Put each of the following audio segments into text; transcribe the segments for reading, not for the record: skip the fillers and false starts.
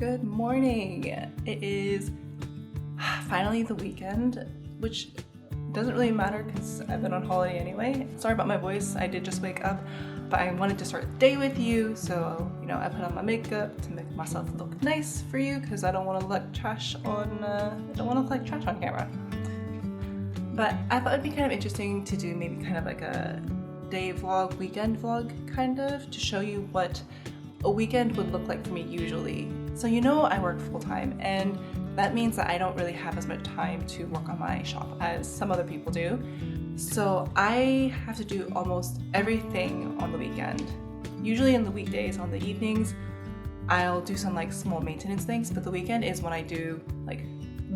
Good morning. It is finally the weekend, which doesn't really matter because I've been on holiday anyway. Sorry about my voice, I did just wake up, but I wanted to start the day with you, so I put on my makeup to make myself look nice for you because I don't want to look trash on camera. But I thought it'd be kind of interesting to do maybe kind of like a day vlog, weekend vlog kind of, to show you what a weekend would look like for me usually. So I work full-time, and that means that I don't really have as much time to work on my shop as some other people do. So I have to do almost everything on the weekend. Usually in the weekdays, on the evenings, I'll do some like small maintenance things, but the weekend is when I do like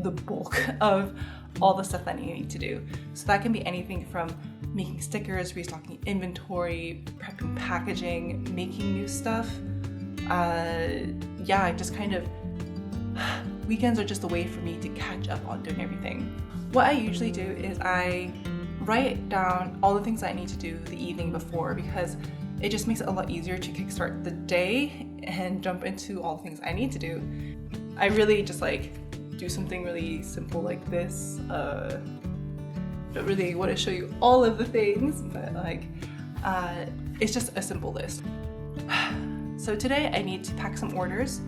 the bulk of all the stuff that I need to do. So that can be anything from making stickers, restocking inventory, prepping packaging, making new stuff. Just kind of weekends are just a way for me to catch up on doing everything. What I usually do is I write down all the things that I need to do the evening before, because it just makes it a lot easier to kickstart the day and jump into all the things I need to do. I really just do something really simple like this. Don't really want to show you all of the things, but it's just a simple list. So today I need to pack some orders,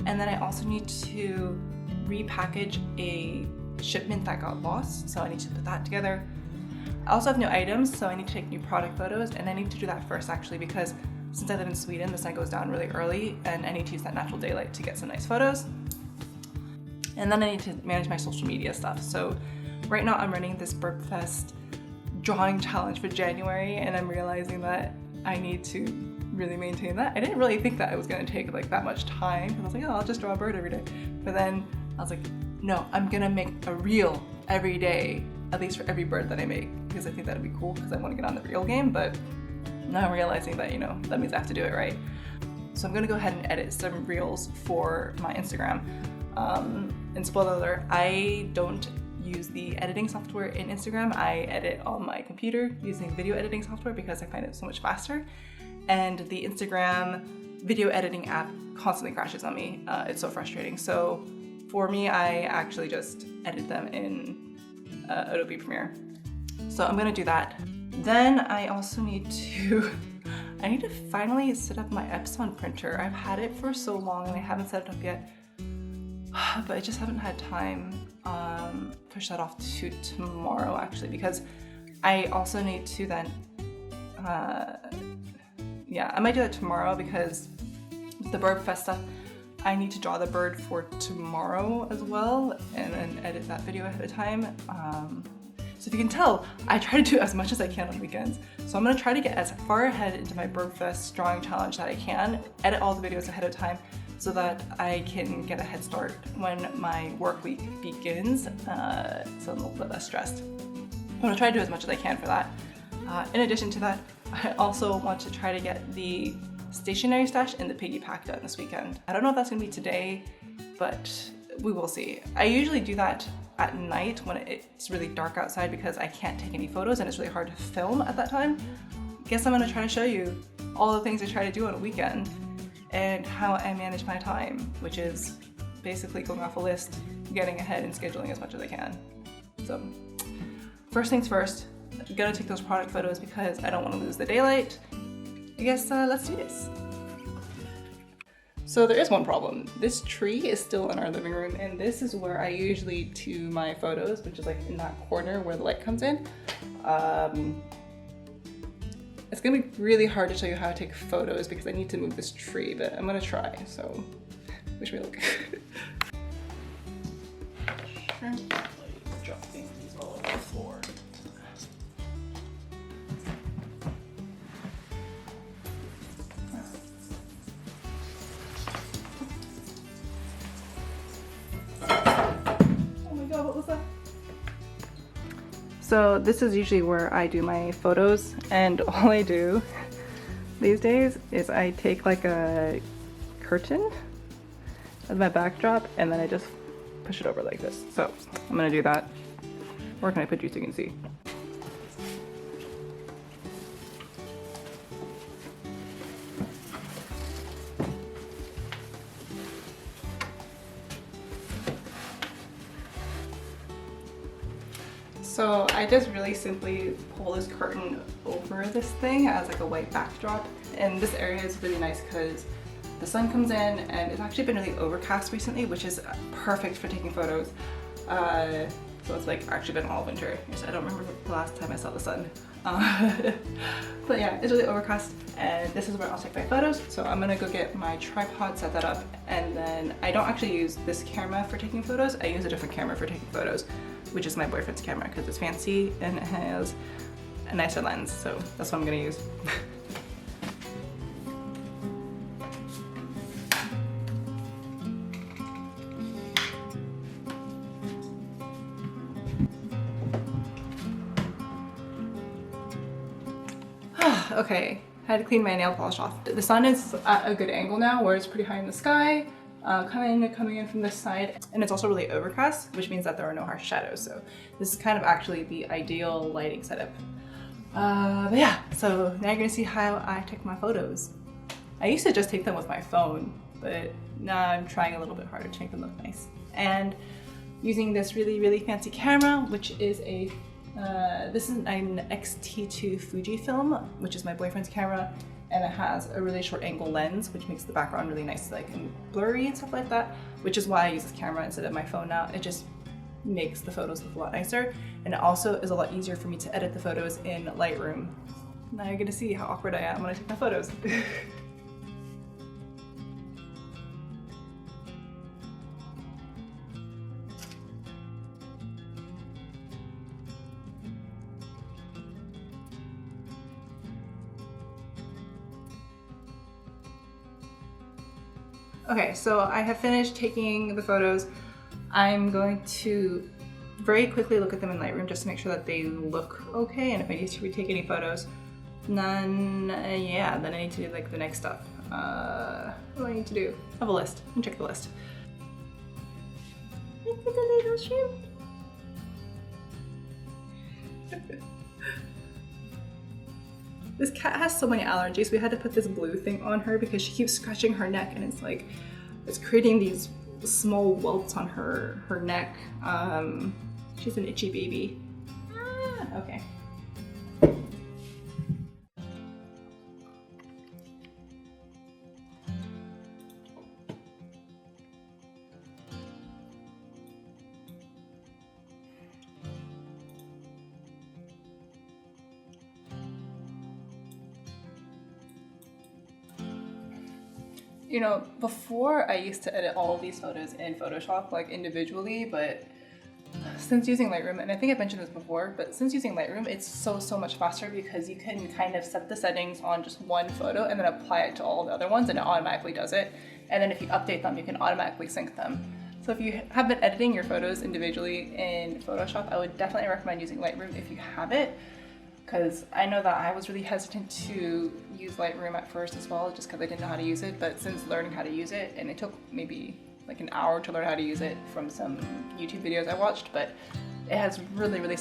and then I also need to repackage a shipment that got lost, so I need to put that together. I also have new items, so I need to take new product photos, and I need to do that first actually, because since I live in Sweden, the sun goes down really early and I need to use that natural daylight to get some nice photos. And then I need to manage my social media stuff. So right now I'm running this Birdfest drawing challenge for January, and I'm realizing that I need to really maintain that. I didn't really think that it was going to take that much time, because I was like, oh, I'll just draw a bird every day. But then I was like, no, I'm gonna make a reel every day, at least for every bird that I make, because I think that'd be cool, because I want to get on the reel game. But now I'm realizing that that means I have to do it right. So I'm gonna go ahead and edit some reels for my Instagram. And spoiler alert, I don't use the editing software in Instagram. I edit on my computer using video editing software because I find it so much faster. And the Instagram video editing app constantly crashes on me. It's so frustrating. So for me, I actually just edit them in Adobe Premiere. So I'm gonna do that. Then I also need to finally set up my Epson printer. I've had it for so long and I haven't set it up yet, but I just haven't had time. Push that off to tomorrow actually, because I also need to then I might do that tomorrow, because the Birdfest stuff, I need to draw the bird for tomorrow as well, and then edit that video ahead of time. So if you can tell, I try to do as much as I can on weekends. So I'm gonna try to get as far ahead into my Birdfest drawing challenge that I can, edit all the videos ahead of time, so that I can get a head start when my work week begins, so I'm a little bit less stressed. I'm gonna try to do as much as I can for that. In addition to that, I also want to try to get the stationery stash and the piggy pack done this weekend. I don't know if that's gonna be today, but we will see. I usually do that at night when it's really dark outside, because I can't take any photos and it's really hard to film at that time. Guess I'm gonna try to show you all the things I try to do on a weekend and how I manage my time, which is basically going off a list, getting ahead and scheduling as much as I can. So first things first, I'm gonna take those product photos because I don't want to lose the daylight. I guess let's do this. So there is one problem. This tree is still in our living room, and this is where I usually do my photos, which is in that corner where the light comes in. It's gonna be really hard to show you how to take photos because I need to move this tree, but I'm gonna try, so wish me luck. Dropping these all over the floor. So this is usually where I do my photos, and all I do these days is I take a curtain as my backdrop, and then I just push it over like this. So I'm gonna do that. Where can I put you so you can see? So I just really simply pull this curtain over this thing as like a white backdrop. And this area is really nice because the sun comes in and it's actually been really overcast recently, which is perfect for taking photos. So it's like actually been all winter. I don't remember the last time I saw the sun. But yeah, it's really overcast and this is where I'll take my photos. So I'm gonna go get my tripod, set that up, and then I don't actually use this camera for taking photos. I use a different camera for taking photos, which is my boyfriend's camera because it's fancy and it has a nicer lens. So that's what I'm gonna use. Okay, I had to clean my nail polish off. The sun is at a good angle now where it's pretty high in the sky, coming in from this side, and it's also really overcast, which means that there are no harsh shadows. So this is kind of actually the ideal lighting setup. But yeah, so now you're gonna see how I take my photos. I used to just take them with my phone, but now I'm trying a little bit harder to make them look nice. And using this really fancy camera, which is a this is an X-T2 Fujifilm, which is my boyfriend's camera, and it has a really short angle lens, which makes the background really nice, like and blurry and stuff like that, which is why I use this camera instead of my phone now. It just makes the photos look a lot nicer, and it also is a lot easier for me to edit the photos in Lightroom. Now you're gonna see how awkward I am when I take my photos. Okay, so I have finished taking the photos. I'm going to very quickly look at them in Lightroom just to make sure that they look okay, and if I need to retake any photos, then yeah, then I need to do like the next stuff. What do I need to do? I have a list. Let me check the list. Look at the little shrimp. This cat has so many allergies. We had to put this blue thing on her because she keeps scratching her neck, and it's like, it's creating these small welts on her neck. She's an itchy baby. Ah, okay. You know, before I used to edit all of these photos in Photoshop, like individually, but since using Lightroom, and I think I mentioned this before, but since using Lightroom, it's so much faster because you can kind of set the settings on just one photo and then apply it to all the other ones, and it automatically does it. And then if you update them, you can automatically sync them. So if you have been editing your photos individually in Photoshop, I would definitely recommend using Lightroom if you have it, because I know that I was really hesitant to use Lightroom at first as well, just because I didn't know how to use it. But since learning how to use it, and it took maybe like an hour to learn how to use it from some YouTube videos I watched, but it has really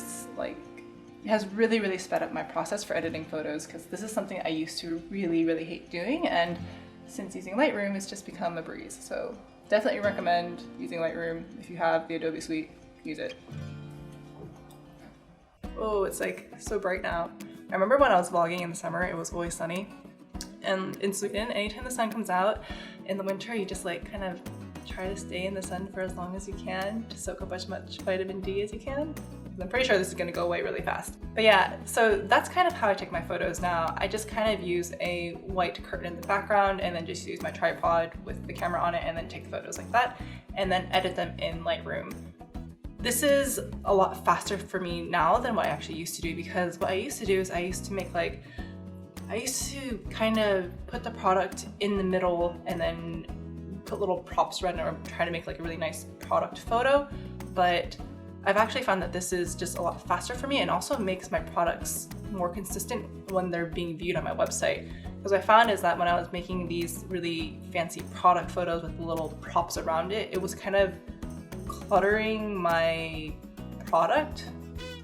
sped up my process for editing photos, because this is something I used to really hate doing, and since using Lightroom, it's just become a breeze. So definitely recommend using Lightroom. If you have the Adobe Suite, use it. Oh, it's like so bright now. I remember when I was vlogging in the summer, it was always sunny. And in Sweden, anytime the sun comes out in the winter, you just like kind of try to stay in the sun for as long as you can to soak up as much vitamin D as you can. I'm pretty sure this is gonna go away really fast. But yeah, so that's kind of how I take my photos now. I just kind of use a white curtain in the background and then just use my tripod with the camera on it and then take photos like that and then edit them in Lightroom. This is a lot faster for me now than what I actually used to do, because what I used to do is I used to kind of put the product in the middle and then put little props around it or try to make like a really nice product photo. But I've actually found that this is just a lot faster for me, and also makes my products more consistent when they're being viewed on my website. Because what I found is that when I was making these really fancy product photos with little props around it, it was kind of cluttering my product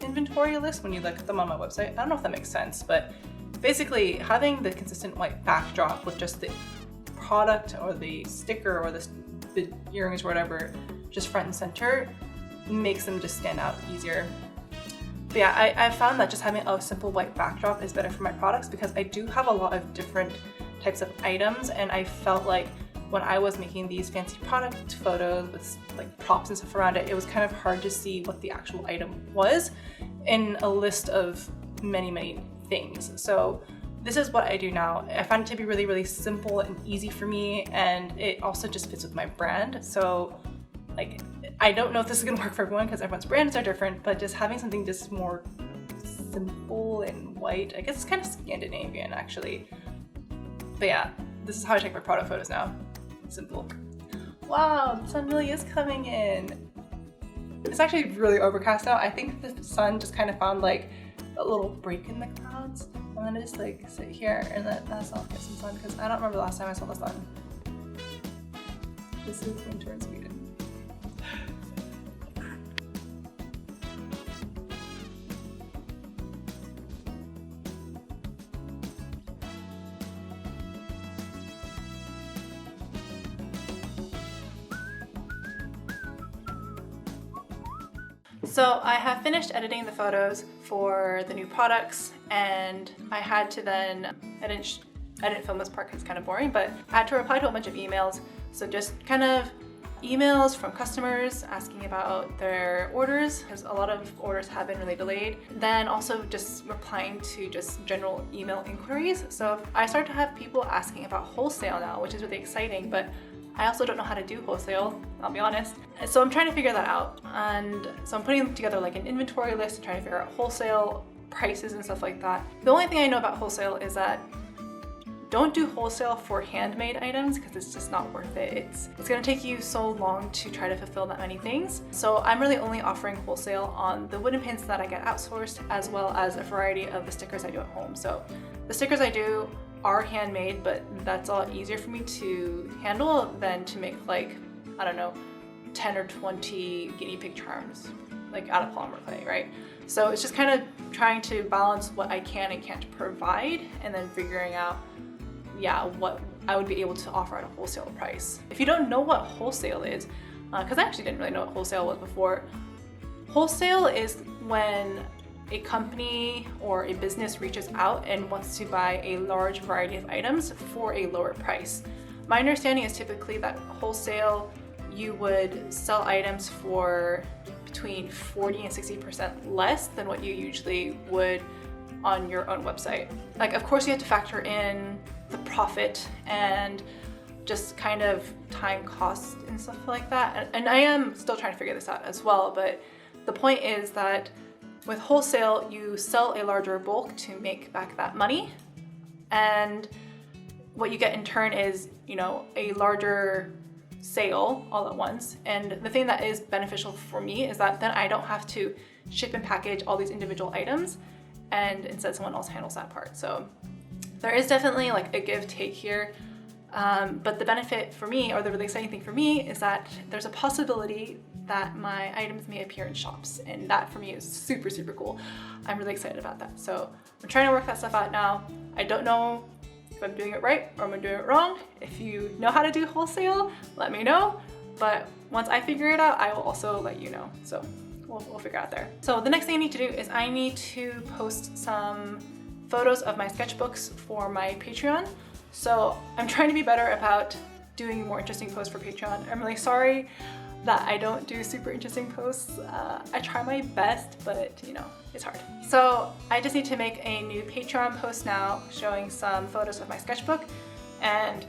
inventory list when you look at them on my website. I don't know if that makes sense, but basically having the consistent white backdrop with just the product or the sticker or the earrings or whatever just front and center makes them just stand out easier. But yeah, I found that just having a simple white backdrop is better for my products because I do have a lot of different types of items, and I felt like when I was making these fancy product photos with like props and stuff around it, it was kind of hard to see what the actual item was in a list of many things. So this is what I do now. I find it to be really simple and easy for me, and it also just fits with my brand. So like, I don't know if this is gonna work for everyone because everyone's brands are different, but just having something just more simple and white, I guess it's kind of Scandinavian actually. But yeah, this is how I take my product photos now. Simple. Wow, the sun really is coming in. It's actually really overcast now. I think the sun just kind of found like a little break in the clouds. I'm gonna just like sit here and let myself get some sun because I don't remember the last time I saw the sun. This is winter in Sweden. So I have finished editing the photos for the new products, and I had to then, I didn't film this part because it's kind of boring, but I had to reply to a bunch of emails. So just kind of emails from customers asking about their orders, because a lot of orders have been really delayed. Then also just replying to just general email inquiries. So I started to have people asking about wholesale now, which is really exciting, but I also don't know how to do wholesale, I'll be honest. So I'm trying to figure that out. And so I'm putting together like an inventory list and trying to figure out wholesale prices and stuff like that. The only thing I know about wholesale is that don't do wholesale for handmade items because it's just not worth it. It's gonna take you so long to try to fulfill that many things. So I'm really only offering wholesale on the wooden pins that I get outsourced, as well as a variety of the stickers I do at home. So the stickers I do are handmade, but that's a lot easier for me to handle than to make like, I don't know, 10 or 20 guinea pig charms, like out of polymer clay, right? So it's just kind of trying to balance what I can and can't provide, and then figuring out, yeah, what I would be able to offer at a wholesale price. If you don't know what wholesale is, because I actually didn't really know what wholesale was before, wholesale is when a company or a business reaches out and wants to buy a large variety of items for a lower price. My understanding is typically that wholesale, you would sell items for between 40 and 60% less than what you usually would on your own website. Like, of course you have to factor in the profit and just kind of time cost and stuff like that. And I am still trying to figure this out as well, but the point is that with wholesale, you sell a larger bulk to make back that money, and what you get in turn is, you know, a larger sale all at once. And the thing that is beneficial for me is that then I don't have to ship and package all these individual items, and instead someone else handles that part. So there is definitely like a give take here. But the benefit for me, or the really exciting thing for me, is that there's a possibility that my items may appear in shops, and that for me is super cool. I'm really excited about that. So I'm trying to work that stuff out now. I don't know if I'm doing it right or I'm doing it wrong. If you know how to do wholesale, let me know. But once I figure it out, I will also let you know. So we'll figure out there. So the next thing I need to do is I need to post some photos of my sketchbooks for my Patreon. So I'm trying to be better about doing more interesting posts for Patreon. I'm really sorry that I don't do super interesting posts. I try my best, but you know, it's hard. So I just need to make a new Patreon post now showing some photos of my sketchbook, and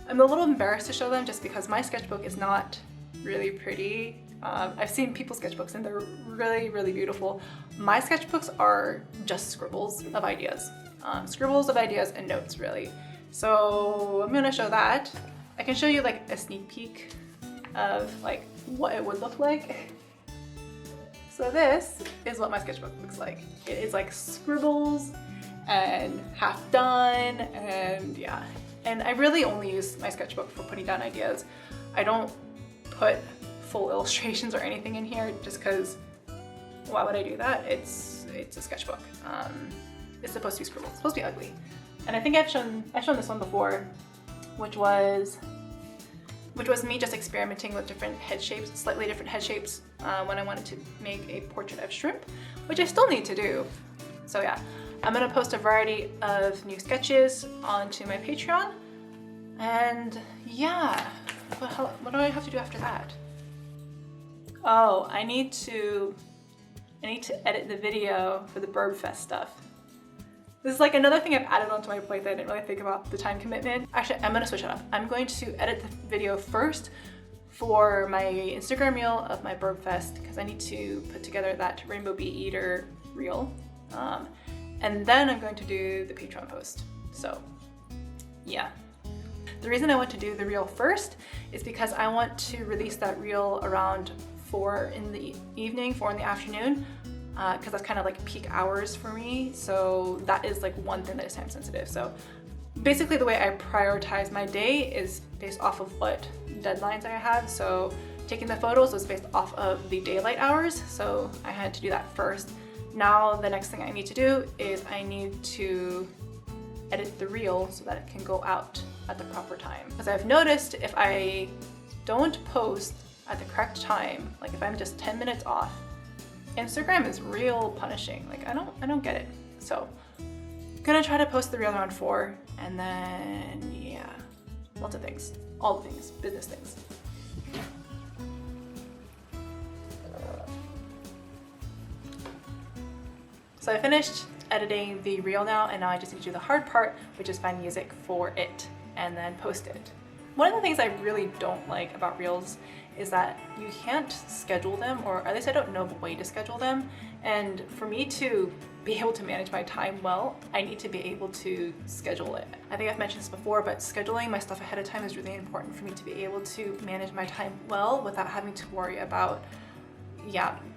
I'm a little embarrassed to show them just because my sketchbook is not really pretty. I've seen people's sketchbooks and they're really beautiful. My sketchbooks are just scribbles of ideas. Scribbles of ideas and notes, really. So I'm gonna show that. I can show you like a sneak peek of like what it would look like. So this is what my sketchbook looks like. It is like scribbles and half done, and yeah. And I really only use my sketchbook for putting down ideas. I don't put full illustrations or anything in here just because why would I do that? It's a sketchbook. It's supposed to be scribbled. It's supposed to be ugly. And I think I've shown this one before, which was which was me just experimenting with different head shapes, slightly different head shapes when I wanted to make a portrait of shrimp, which I still need to do. So yeah, I'm gonna post a variety of new sketches onto my Patreon. And yeah, what do I have to do after that? Oh, I need to edit the video for the Birdfest stuff. This is like another thing I've added onto my plate that I didn't really think about the time commitment. Actually, I'm gonna switch it up. I'm going to edit the video first for my Instagram reel of my Birdfest because I need to put together that rainbow bee eater reel. And then I'm going to do the Patreon post. So yeah. The reason I want to do the reel first is because I want to release that reel around 4 in the evening, 4 in the afternoon, because that's kind of like peak hours for me. So that is like one thing that is time sensitive. So basically the way I prioritize my day is based off of what deadlines I have. So taking the photos was based off of the daylight hours. So I had to do that first. Now the next thing I need to do is I need to edit the reel so that it can go out at the proper time. Because I've noticed if I don't post at the correct time, like if I'm just 10 minutes off, Instagram is real punishing. Like I don't get it. So I'm gonna try to post the reel around 4, and then yeah, lots of things, all the things, business things. So I finished editing the reel now, and now I just need to do the hard part, which is find music for it and then post it. One of the things I really don't like about reels is that you can't schedule them, or at least I don't know of a way to schedule them. And for me to be able to manage my time well, I need to be able to schedule it. I think I've mentioned this before, but scheduling my stuff ahead of time is really important for me to be able to manage my time well without having to worry about,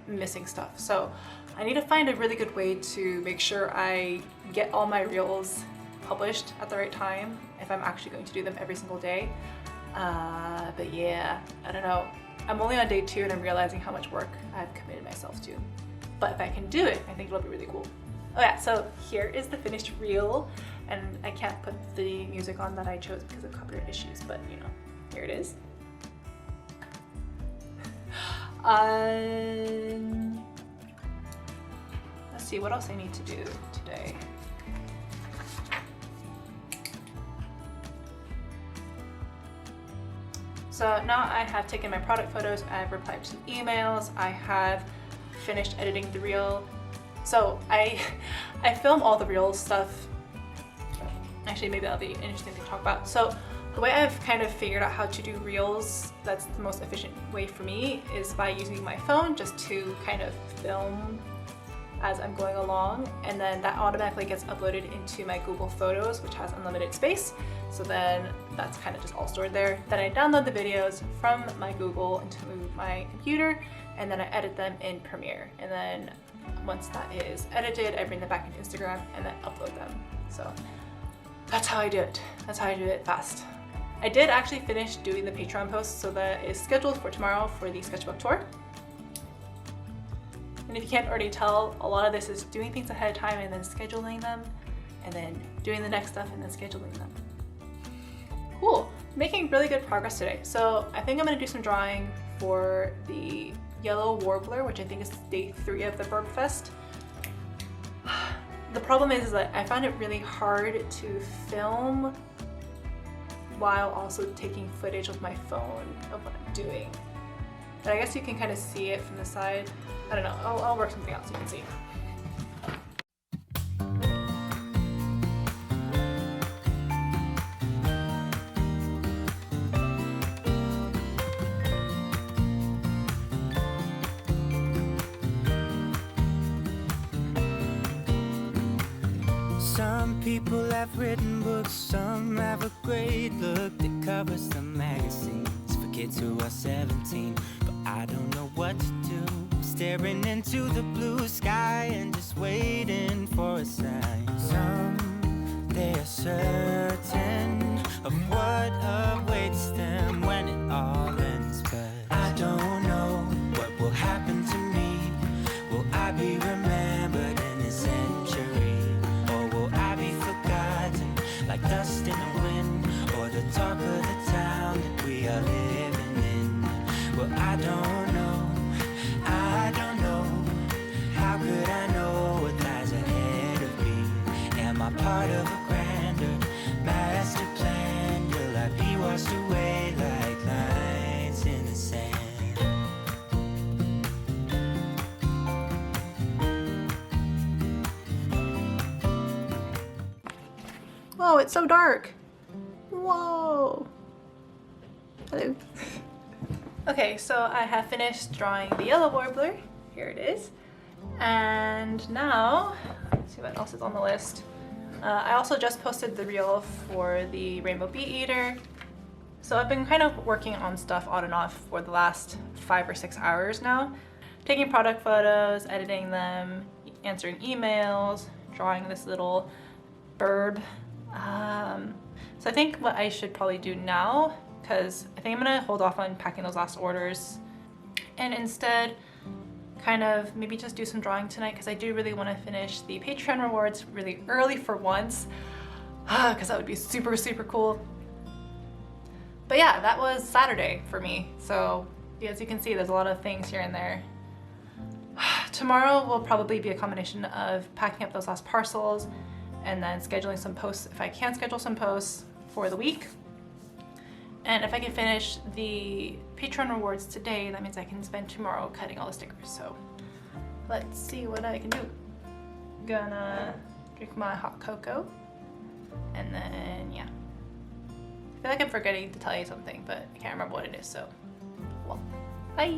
missing stuff. So I need to find a really good way to make sure I get all my reels published at the right time if I'm actually going to do them every single day. But yeah, I don't know. I'm only on day 2 and I'm realizing how much work I've committed myself to. But if I can do it, I think it'll be really cool. Oh yeah, so here is the finished reel, and I can't put the music on that I chose because of copyright issues, but you know, here it is. Let's see what else I need to do today. So now I have taken my product photos, I've replied to emails, I have finished editing the reel. So I film all the reel stuff. Actually, maybe that'll be an interesting thing to talk about. So the way I've kind of figured out how to do reels that's the most efficient way for me is by using my phone just to kind of film as I'm going along, and then that automatically gets uploaded into my Google Photos, which has unlimited space. So then that's kind of just all stored there. Then I download the videos from my Google into my computer, and then I edit them in Premiere. And then once that is edited, I bring them back into Instagram and then upload them. So that's how I do it. That's how I do it fast. I did actually finish doing the Patreon post, so that is scheduled for tomorrow for the sketchbook tour. And if you can't already tell, a lot of this is doing things ahead of time and then scheduling them, and then doing the next stuff and then scheduling them. Cool, making really good progress today. So I think I'm gonna do some drawing for the yellow warbler, which I think is day 3 of the Birdfest. The problem is that I found it really hard to film while also taking footage with my phone of what I'm doing. But I guess you can kind of see it from the side. I don't know, I'll work something out so you can see. Some people have written books, some have a great look that covers the magazines for kids who are 17, but I don't know what to do. Staring into the blue sky and just waiting for a sign. Some, they are certain of what awaits them when it all ends, but I don't know what will happen to me. Will I be remembered in a century, or will I be forgotten like dust in the wind, or the talk of the town that we are living? don't know, I don't know. How could I know what lies ahead of me? Am I part of a grander master plan? Will I be washed away like lines in the sand? Whoa, it's so dark. Whoa. Hello. Okay, so I have finished drawing the yellow warbler. Here it is. And now, let's see what else is on the list. I also just posted the reel for the rainbow bee eater. So I've been kind of working on stuff on and off for the last 5 or 6 hours now. Taking product photos, editing them, answering emails, drawing this little bird. So I think what I should probably do now, because I think I'm gonna hold off on packing those last orders and instead kind of maybe just do some drawing tonight, because I do really want to finish the Patreon rewards really early for once, because that would be super, super cool. But yeah, that was Saturday for me. So as you can see, there's a lot of things here and there. Tomorrow will probably be a combination of packing up those last parcels and then scheduling some posts, if I can schedule some posts for the week. And if I can finish the Patreon rewards today, that means I can spend tomorrow cutting all the stickers. So let's see what I can do. Gonna drink my hot cocoa. And then, yeah. I feel like I'm forgetting to tell you something, but I can't remember what it is, so, well, bye!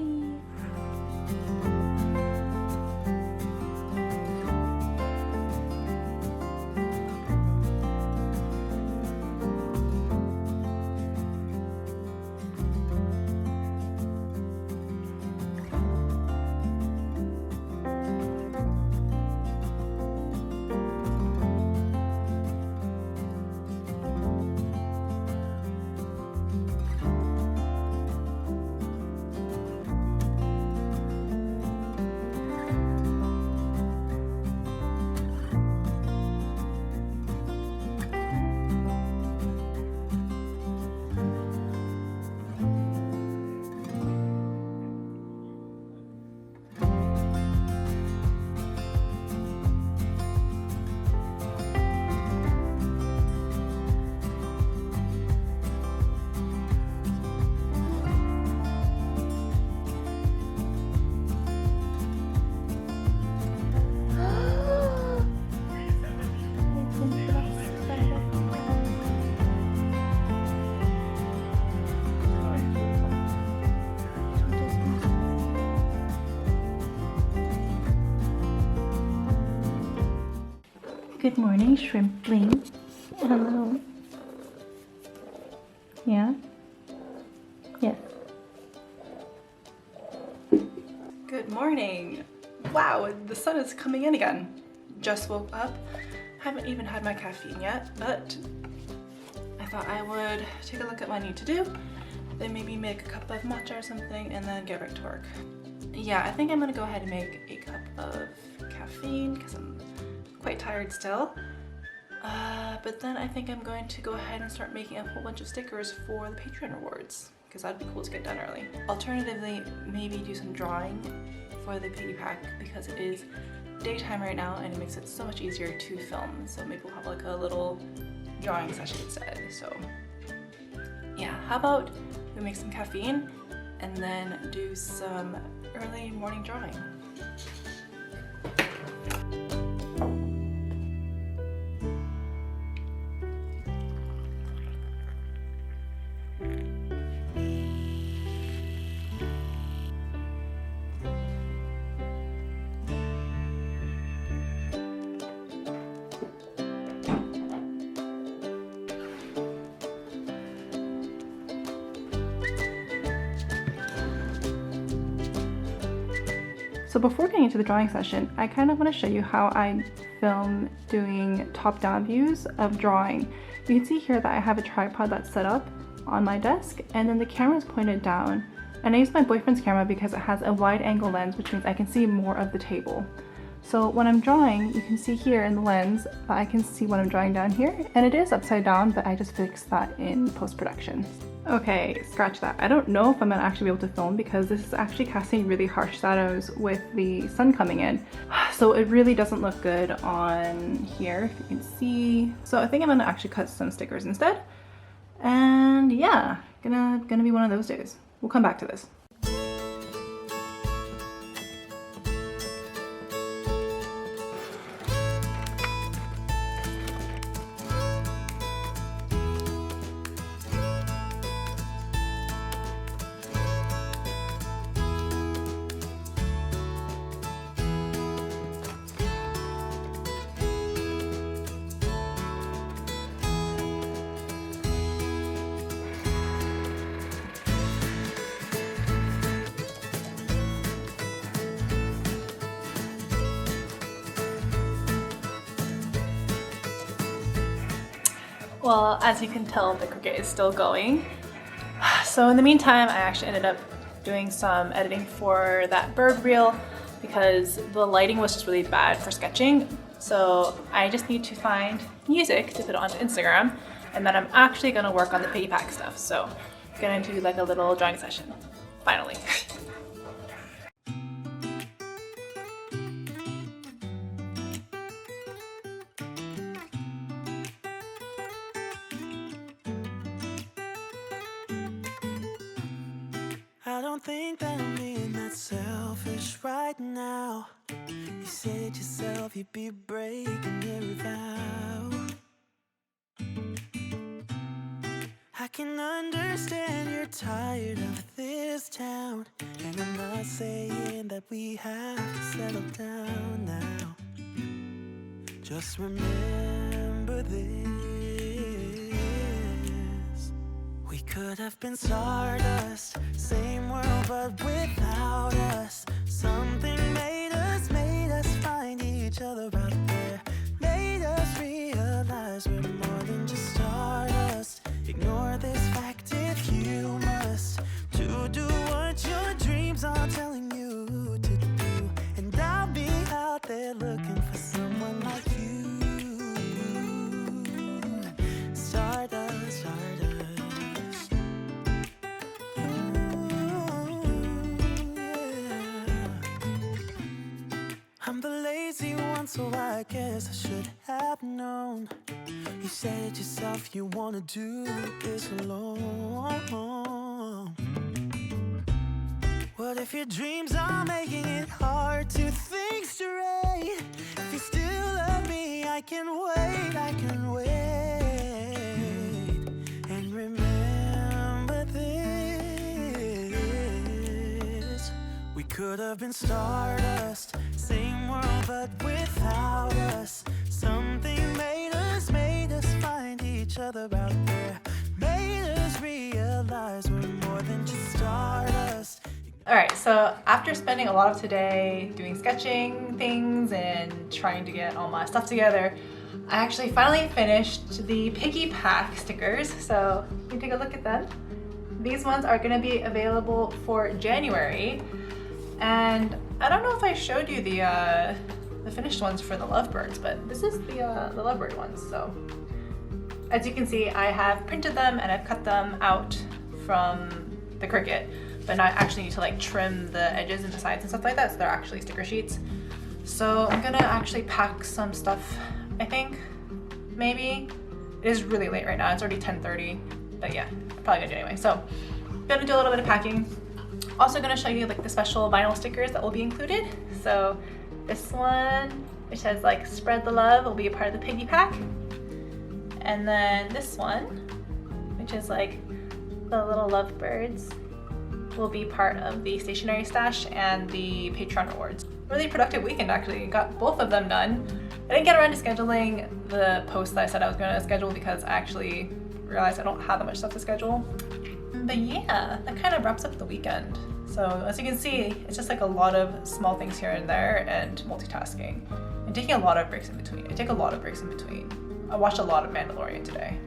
Good morning, shrimpling. Hello. Yeah? Yes. Good morning. Wow, the sun is coming in again. Just woke up. Haven't even had my caffeine yet, but I thought I would take a look at what I need to do, then maybe make a cup of matcha or something, and then get right to work. Yeah, I think I'm gonna go ahead and make a cup of caffeine because I'm quite tired still. But then I think I'm going to go ahead and start making a whole bunch of stickers for the Patreon rewards, because that'd be cool to get done early. Alternatively, maybe do some drawing for the piggy pack, because it is daytime right now and it makes it so much easier to film. So maybe we'll have like a little drawing session instead. So yeah, how about we make some caffeine and then do some early morning drawing. So before getting into the drawing session, I kind of want to show you how I film doing top-down views of drawing. You can see here that I have a tripod that's set up on my desk, and then the camera is pointed down. And I use my boyfriend's camera because it has a wide angle lens, which means I can see more of the table. So when I'm drawing, you can see here in the lens, I can see what I'm drawing down here, and it is upside down, but I just fixed that in post-production. Okay, scratch that. I don't know if I'm gonna actually be able to film because this is actually casting really harsh shadows with the sun coming in. So it really doesn't look good on here, if you can see. So I think I'm gonna actually cut some stickers instead. And yeah, gonna be one of those days. We'll come back to this. Well, as you can tell, the Cricut is still going. So in the meantime, I actually ended up doing some editing for that bird reel because the lighting was just really bad for sketching. So I just need to find music to put onto Instagram, and then I'm actually gonna work on the piggyback stuff. So I'm gonna do like a little drawing session, finally. I don't think that I'm being that selfish right now. You said yourself you'd be breaking every vow. I can understand you're tired of this town, and I'm not saying that we have to settle down now. Just remember this. We could have been stardust, same world but without us. Something made us find each other out there. Made us realize we're more than just stardust. Ignore this fact if you must, to do what your dreams are telling you to do. And I'll be out there looking for someone like you. Stardust, stardust. I'm the lazy one, so I guess I should have known. You said yourself you wanna do this alone. What if your dreams are making it hard to think straight? If you still love me, I can wait, I can wait. And remember this. We could have been stardust, same world but without us. Something made us find each other out there. Made us realize we're more than just stardust. Alright, so after spending a lot of today doing sketching things and trying to get all my stuff together, I actually finally finished the piggy pack stickers. So you can take a look at them. These ones are going to be available for January. And I don't know if I showed you the finished ones for the lovebirds, but this is the lovebird ones. So as you can see, I have printed them and I've cut them out from the Cricut, but now I actually need to like trim the edges and the sides and stuff like that, so they're actually sticker sheets. So I'm gonna actually pack some stuff, I think, maybe. It is really late right now, it's already 10:30, but yeah, probably gonna do anyway. So I'm gonna do a little bit of packing. Also gonna show you like the special vinyl stickers that will be included. So this one, which says like spread the love, will be a part of the piggy pack. And then this one, which is like the little lovebirds, will be part of the stationery stash and the Patreon rewards. Really productive weekend actually, got both of them done. I didn't get around to scheduling the post that I said I was gonna schedule because I actually realized I don't have that much stuff to schedule. But yeah, that kind of wraps up the weekend. So as you can see, it's just like a lot of small things here and there and multitasking. And taking a lot of breaks in between. I take a lot of breaks in between. I watched a lot of Mandalorian today.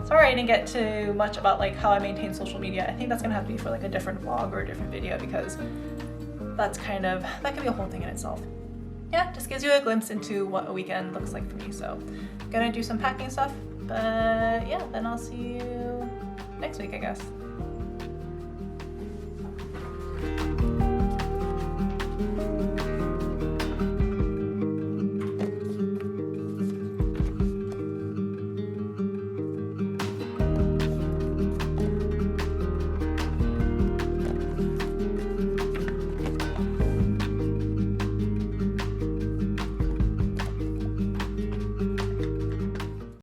Sorry I didn't get too much about like how I maintain social media. I think that's gonna have to be for like a different vlog or a different video because that could be a whole thing in itself. Yeah, just gives you a glimpse into what a weekend looks like for me. So gonna do some packing stuff, but yeah, then I'll see you next week, I guess.